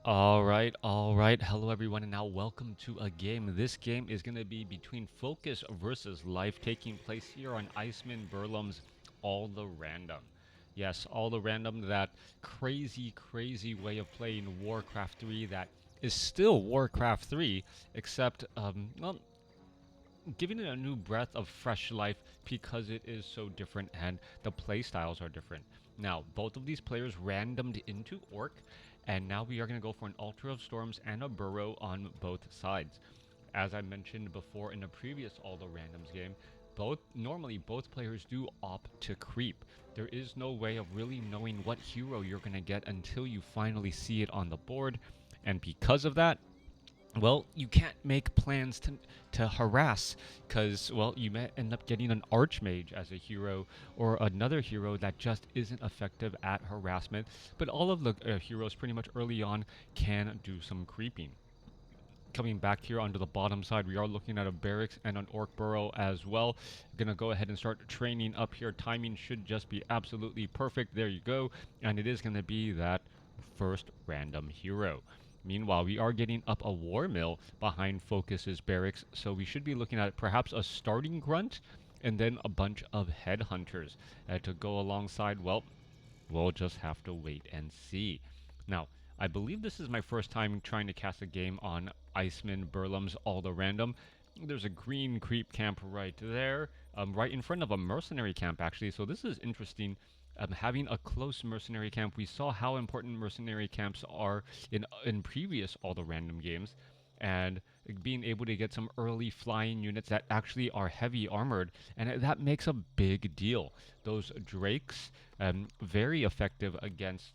All right. Hello, everyone, and now welcome to a game. This game is going to be between FoCuS versus Life, taking place here on Iceman Burlum's All the Random. Yes, All the Random, that crazy way of playing WarCraft 3 that is still WarCraft 3, except, well, giving it a new breath of fresh life because it is so different and the play styles are different. Now, both of these players randomed into Orc, and now we are going to go for an Altar of Storms and a Burrow on both sides. As I mentioned before in the previous All the Randoms game, normally both players do opt to creep. There is no way of really knowing what hero you're going to get until you finally see it on the board, and because of that, well, you can't make plans to harass, because, well, you may end up getting an Archmage as a hero or another hero that just isn't effective at harassment. But all of the heroes pretty much early on can do some creeping. Coming back here onto the bottom side, we are looking at a barracks and an Orc burrow as well. Gonna go ahead and start training up here. Timing should just be absolutely perfect. There you go. And it is gonna be that first random hero. Meanwhile, we are getting up a war mill behind FoCuS's barracks, so we should be looking at perhaps a starting grunt and then a bunch of headhunters to go alongside. Well, we'll just have to wait and see. Now, I believe this is my first time trying to cast a game on Iceman Burlum's All the Random. There's a green creep camp right there, right in front of a mercenary camp, actually, so this is interesting. Having a close mercenary camp. We saw how important mercenary camps are in previous All the Random games, and being able to get some early flying units that actually are heavy armored, and that makes a big deal. Those drakes, very effective against,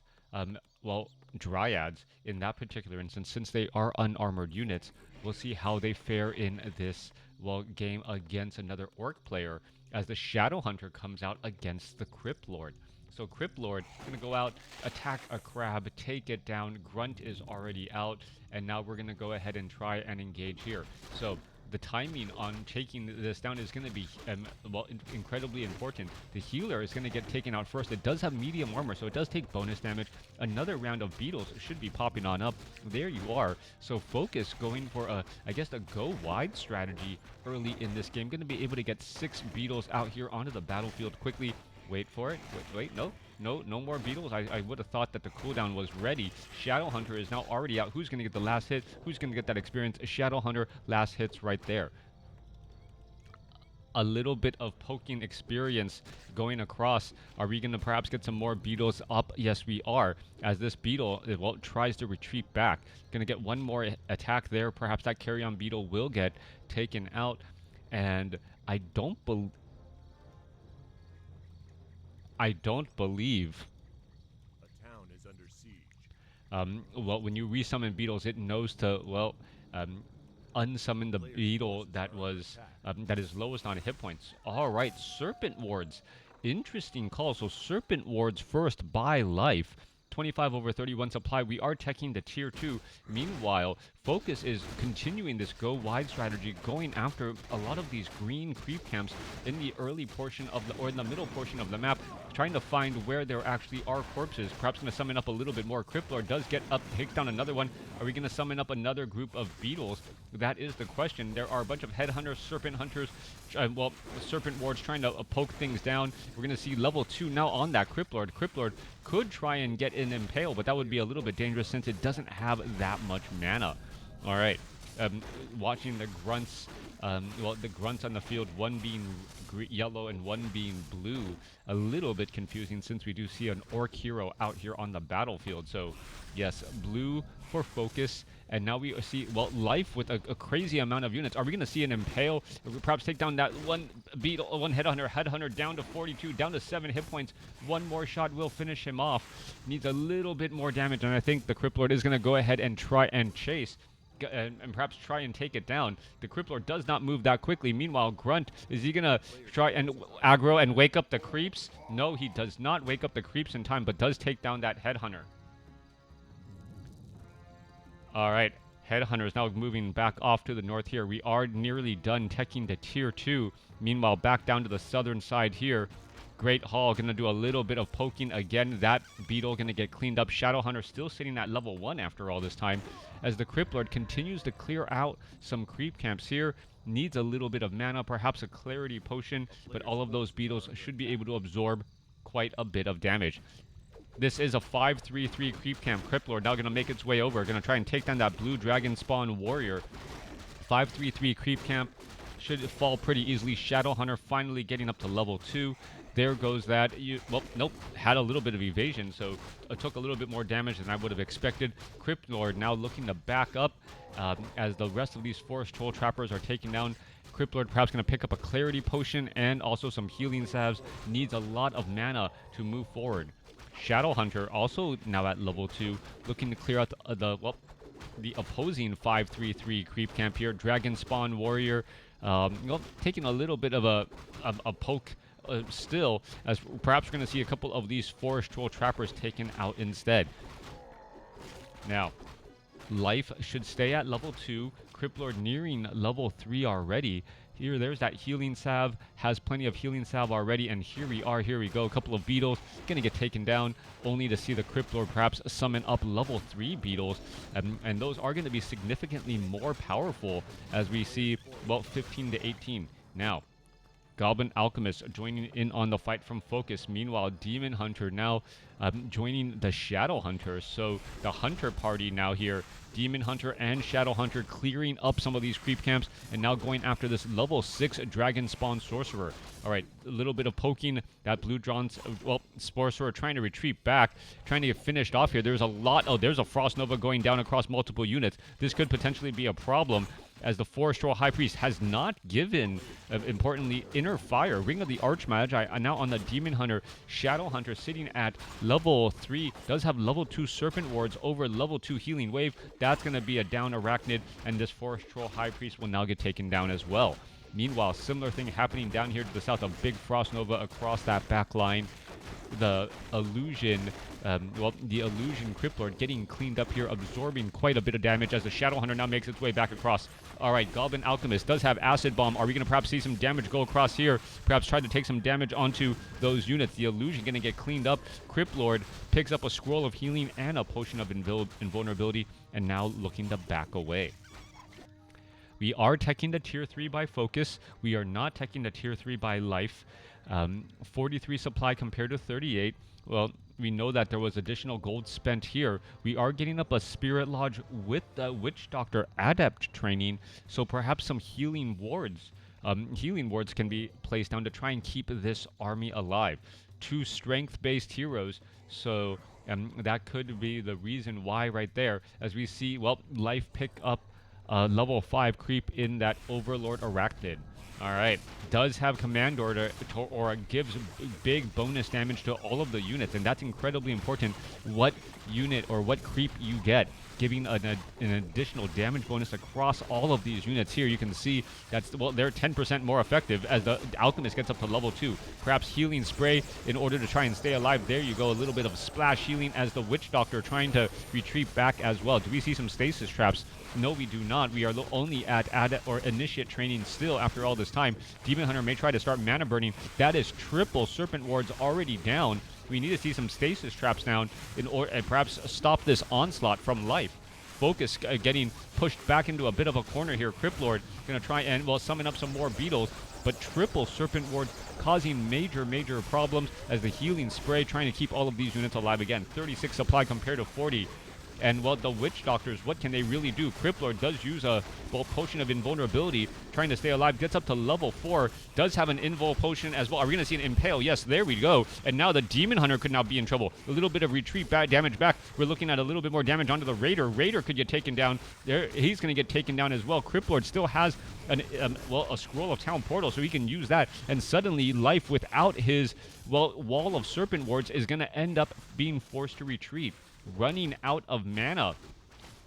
well, dryads in that particular instance, since they are unarmored units. We'll see how they fare in this, well, game against another orc player, as the Shadow Hunter comes out against the Crypt Lord. So Crypt Lord is going to go out, attack a crab, take it down. Grunt is already out, and now we're going to go ahead and try and engage here. So the timing on taking this down is going to be, well, incredibly important. The healer is going to get taken out first. It does have medium armor, so it does take bonus damage. Another round of beetles should be popping on up. There you are. So FoCuS going for I guess, a go wide strategy early in this game. Going to be able to get 6 beetles out here onto the battlefield quickly. Wait for it. Wait, no more beetles. I would have thought that the cooldown was ready. Shadow Hunter is now already out. Who's going to get the last hit? Who's going to get that experience? Shadow Hunter, last hits right there. A little bit of poking experience going across. Are we going to perhaps get some more beetles up? Yes, we are. As this beetle, well, tries to retreat back. Going to get one more attack there. Perhaps that carrion beetle will get taken out. And I don't believe... A town is under siege. Well, when you resummon beetles, it knows to, well, unsummon the beetle that was that is lowest on hit points. All right, Serpent Wards. Interesting call. So Serpent Wards first by Life. 25 over 31 supply. We are teching the tier 2. Meanwhile, FoCuS is continuing this go wide strategy, going after a lot of these green creep camps in the early portion of the, or in the middle portion of the map, trying to find where there actually are corpses. Perhaps going to summon up a little bit more. Crypt Lord does get up, takes down another one. Are we going to summon up another group of beetles? That is the question. There are a bunch of headhunters, serpent hunters, well, serpent wards trying to poke things down. We're going to see level 2 now on that Crypt Lord. Crypt Lord could try and get an impale, but that would be a little bit dangerous since it doesn't have that much mana. All right, watching the grunts, well, the grunts on the field, one being yellow and one being blue, a little bit confusing since we do see an orc hero out here on the battlefield. So yes, blue for FoCuS, and now we see, well, Life with a crazy amount of units. Are we going to see an impale? Perhaps take down that one beetle, one headhunter down to 42, down to 7 hit points. One more shot will finish him off. Needs a little bit more damage, and I think the Crypt Lord is going to go ahead and try and chase. And perhaps try and take it down. The Crypt Lord does not move that quickly. Meanwhile, Grunt, is he going to try and aggro and wake up the creeps? No, he does not wake up the creeps in time, but does take down that Headhunter. All right, Headhunter is now moving back off to the north here. We are nearly done teching the tier 2. Meanwhile, back down to the southern side here, Great haul, gonna do a little bit of poking again. That beetle gonna get cleaned up. Shadowhunter still sitting at level 1 after all this time, as the Crypt Lord continues to clear out some creep camps here. Needs a little bit of mana, perhaps a clarity potion, but all of those beetles should be able to absorb quite a bit of damage. This is a 5-3-3 creep camp. Crypt Lord now gonna make its way over, gonna try and take down that blue dragon spawn warrior. 5-3-3 creep camp should fall pretty easily. Shadowhunter finally getting up to level 2. There goes that. Well, nope, had a little bit of evasion, so it took a little bit more damage than I would have expected. Crypt Lord now looking to back up as the rest of these Forest Troll Trappers are taken down. Crypt Lord perhaps going to pick up a clarity potion and also some healing salves. Needs a lot of mana to move forward. Shadowhunter also now at level 2, looking to clear out the opposing 5-3-3 creep camp here. Dragon Spawn Warrior, taking a little bit of a poke still, as perhaps we're going to see a couple of these Forest Troll Trappers taken out instead. Now, life should stay at level 2. Crypt Lord nearing level 3 already. There's that healing salve, has plenty of healing salve already, and here we go. A couple of beetles gonna get taken down, only to see the Crypt Lord perhaps summon up level 3 beetles, and those are going to be significantly more powerful, as we see, well, 15 to 18. Now, Goblin Alchemist joining in on the fight from FoCuS. Meanwhile, Demon Hunter now joining the Shadow Hunter. So the Hunter party now here. Demon Hunter and Shadow Hunter clearing up some of these creep camps and now going after this level 6 Dragon Spawn Sorcerer. All right, a little bit of poking. That Blue Drawn, Sorcerer trying to retreat back, trying to get finished off here. There's a lot. Oh, there's a Frost Nova going down across multiple units. This could potentially be a problem, as the Forest Troll High Priest has not given, importantly, Inner Fire. Ring of the Archmagi now on the Demon Hunter. Shadow Hunter sitting at level 3. Does have level 2 Serpent Wards over level 2 Healing Wave. That's going to be a down Arachnid, and this Forest Troll High Priest will now get taken down as well. Meanwhile, similar thing happening down here to the south. A big Frost Nova across that back line. The Illusion, the Illusion Crypt Lord getting cleaned up here, absorbing quite a bit of damage as the Shadow Hunter now makes its way back across. All right, Goblin Alchemist does have Acid Bomb. Are we going to perhaps see some damage go across here? Perhaps try to take some damage onto those units. The Illusion going to get cleaned up. Crypt Lord picks up a Scroll of Healing and a Potion of Invulnerability, and now looking to back away. We are teching the Tier 3 by FoCuS. We are not teching the Tier 3 by Life. 43 supply compared to 38. Well, we know that there was additional gold spent here. We are getting up a Spirit Lodge with the Witch Doctor Adept training, so perhaps some healing wards. Healing wards can be placed down to try and keep this army alive. 2 strength-based heroes, so that could be the reason why right there, as we see, well, Life pick up level 5 creep in that Overlord Arachnid. All right, does have Command Order, or gives big bonus damage to all of the units, and that's incredibly important. What unit or what creep you get, giving an additional damage bonus across all of these units. Here you can see that's, well, they're 10% more effective as the Alchemist gets up to level 2. Perhaps Healing Spray in order to try and stay alive. There you go, a little bit of splash healing as the Witch Doctor trying to retreat back as well. Do we see some stasis traps? No, we do not. We are only at Initiate training still after all this time. Demon Hunter may try to start mana burning. That is triple Serpent Wards already down. We need to see some stasis traps down and perhaps stop this onslaught from Life. FoCuS getting pushed back into a bit of a corner here. Crypt Lord going to try and, well, summon up some more beetles, but triple Serpent Ward causing major problems as the Healing Spray trying to keep all of these units alive again. 36 supply compared to 40. And, well, the Witch Doctors, what can they really do? Crypt Lord does use a, well, Potion of Invulnerability, trying to stay alive, gets up to level 4, does have an Invul Potion as well. Are we going to see an Impale? Yes, there we go. And now the Demon Hunter could now be in trouble. A little bit of retreat damage back. We're looking at a little bit more damage onto the Raider. Raider could get taken down. There, he's going to get taken down as well. Crypt Lord still has a Scroll of Town Portal, so he can use that. And suddenly, Life without his, well, Wall of Serpent Wards is going to end up being forced to retreat, running out of mana.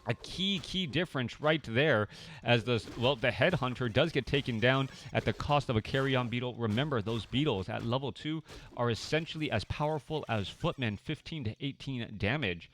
A key difference right there, as the Headhunter does get taken down at the cost of a Carrion Beetle. Remember, those beetles at level 2 are essentially as powerful as Footmen, 15 to 18 damage.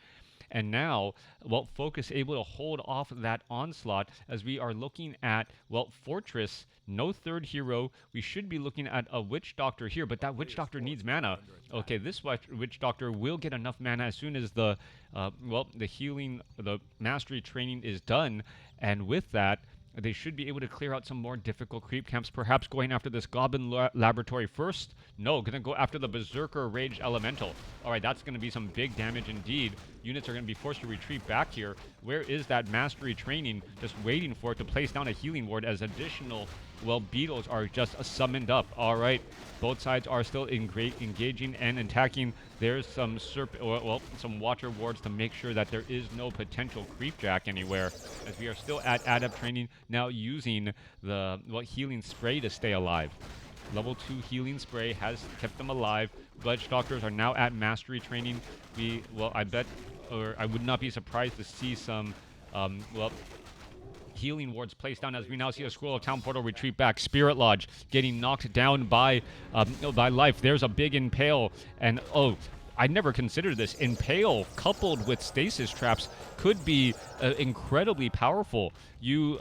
And now, well, FoCuS able to hold off that onslaught as we are looking at, well, Fortress, no third hero. We should be looking at a Witch Doctor here, but that Witch Doctor needs mana. Okay, this Witch Doctor will get enough mana as soon as the, well, the healing, the mastery training is done. And with that, they should be able to clear out some more difficult creep camps, perhaps going after this Goblin Laboratory first. No, going to go after the Berserker Rage Elemental. All right, that's going to be some big damage indeed. Units are going to be forced to retreat back here. Where is that mastery training? Just waiting for it to place down a healing ward as additional, well, beetles are just summoned up. All right, both sides are still engaging and attacking. There's some some water wards to make sure that there is no potential creepjack anywhere, as we are still at adept training now, using the healing spray to stay alive. Level 2 healing spray has kept them alive. Witch Doctors are now at mastery training. I bet, or I would not be surprised to see some, healing wards placed down as we now see a Scroll of Town Portal retreat back. Spirit Lodge getting knocked down by life. There's a big impale, and I never considered this. Impale coupled with stasis traps could be incredibly powerful. You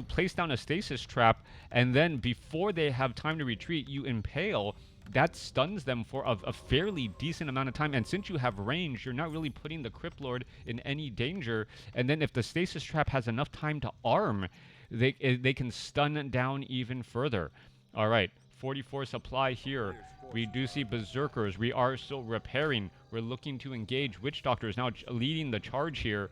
place down a stasis trap, and then before they have time to retreat, you impale. That stuns them for a fairly decent amount of time. And since you have range, you're not really putting the Crypt Lord in any danger. And then if the stasis trap has enough time to arm, they can stun down even further. All right, 44 supply here. We do see Berserkers. We are still repairing. We're looking to engage. Witch Doctor is now leading the charge here,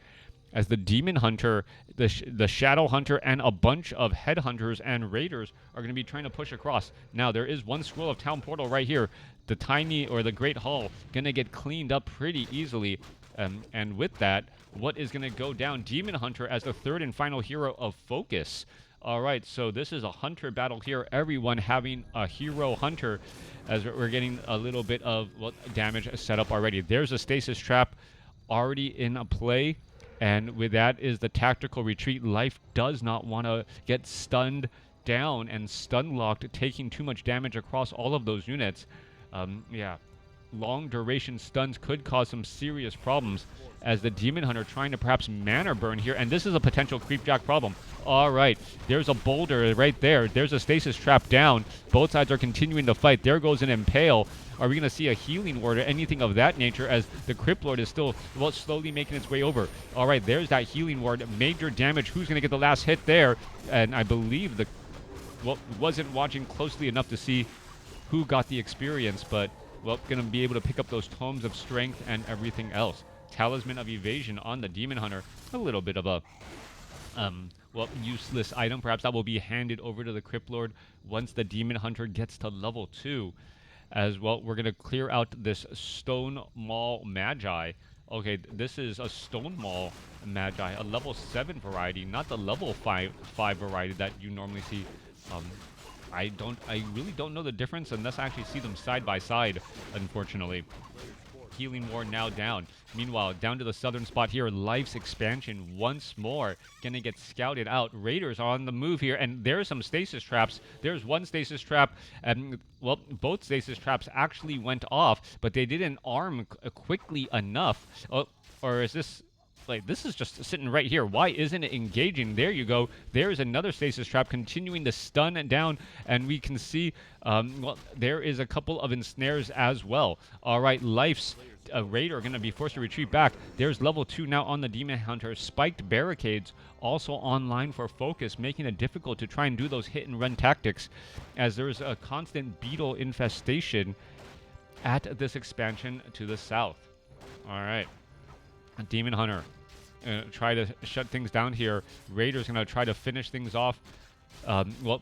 as the Demon Hunter, the Shadow Hunter, and a bunch of Headhunters and Raiders are going to be trying to push across. Now, there is one Scroll of Town Portal right here. The tiny, or the Great Hall, going to get cleaned up pretty easily. And with that, what is going to go down? Demon Hunter as the third and final hero of FoCuS. All right, so this is a Hunter battle here. Everyone having a hero Hunter, as we're getting a little bit of damage set up already. There's a Stasis Trap already in play. And with that is the tactical retreat. Life does not want to get stunned down and stun locked, taking too much damage across all of those units. Yeah, long duration stuns could cause some serious problems, as the Demon Hunter trying to perhaps mana burn here. And this is a potential creepjack problem. All right, there's a boulder right there. There's a stasis trap down. Both sides are continuing to fight. There goes an impale. Are we going to see a healing ward or anything of that nature, as the Crypt Lord is still slowly making its way over? All right, there's that healing ward. Major damage. Who's going to get the last hit there? And I believe wasn't watching closely enough to see who got the experience, but going to be able to pick up those tomes of strength and everything else. Talisman of Evasion on the Demon Hunter. A little bit of a useless item. Perhaps that will be handed over to the Crypt Lord once the Demon Hunter gets to level 2. As well, we're going to clear out this Stone Maul Magi. Okay, this is a Stone Maul Magi, a level 7 variety, not the level 5 variety that you normally see. I really don't know the difference unless I actually see them side by side, unfortunately. Healing Ward now down. Meanwhile, down to the southern spot here, Life's expansion once more gonna get scouted out. Raiders are on the move here, and there's some stasis traps. There's one stasis trap, and both stasis traps actually went off, but they didn't arm quickly enough. Or is this... this is just sitting right here. Why isn't it engaging? There you go. There's another stasis trap continuing to stun down, and we can see, there is a couple of ensnares as well. All right, Life's Raider going to be forced to retreat back. There's level 2 now on the Demon Hunter. Spiked barricades also online for FoCuS, making it difficult to try and do those hit-and-run tactics, as there's a constant beetle infestation at this expansion to the south. All right. Demon Hunter try to shut things down here. Raider's going to try to finish things off.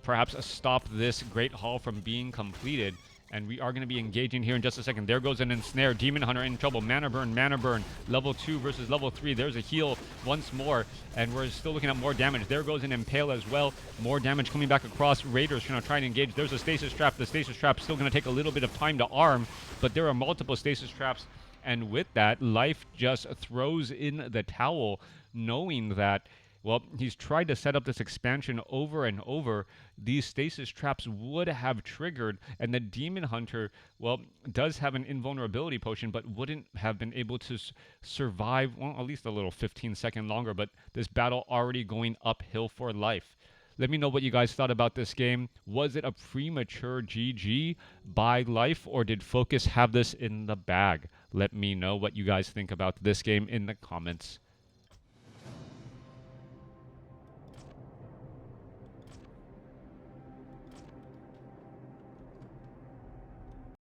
Perhaps stop this Great Hall from being completed. And we are going to be engaging here in just a second. There goes an ensnare. Demon Hunter in trouble. Mana burn, mana burn. Level 2 versus level 3. There's a heal once more. And we're still looking at more damage. There goes an impale as well. More damage coming back across. Raiders going to try and engage. There's a stasis trap. The stasis trap's still going to take a little bit of time to arm. But there are multiple stasis traps. And with that, Life just throws in the towel, knowing that Well, he's tried to set up this expansion over and over. These stasis traps would have triggered, and the Demon Hunter, well, does have an invulnerability potion, but wouldn't have been able to survive, well, at least a little 15-second longer. But this battle already going uphill for life. Let me know what you guys thought about this game. Was it a premature GG by Life, or did FoCuS have this in the bag? Let me know what you guys think about this game in the comments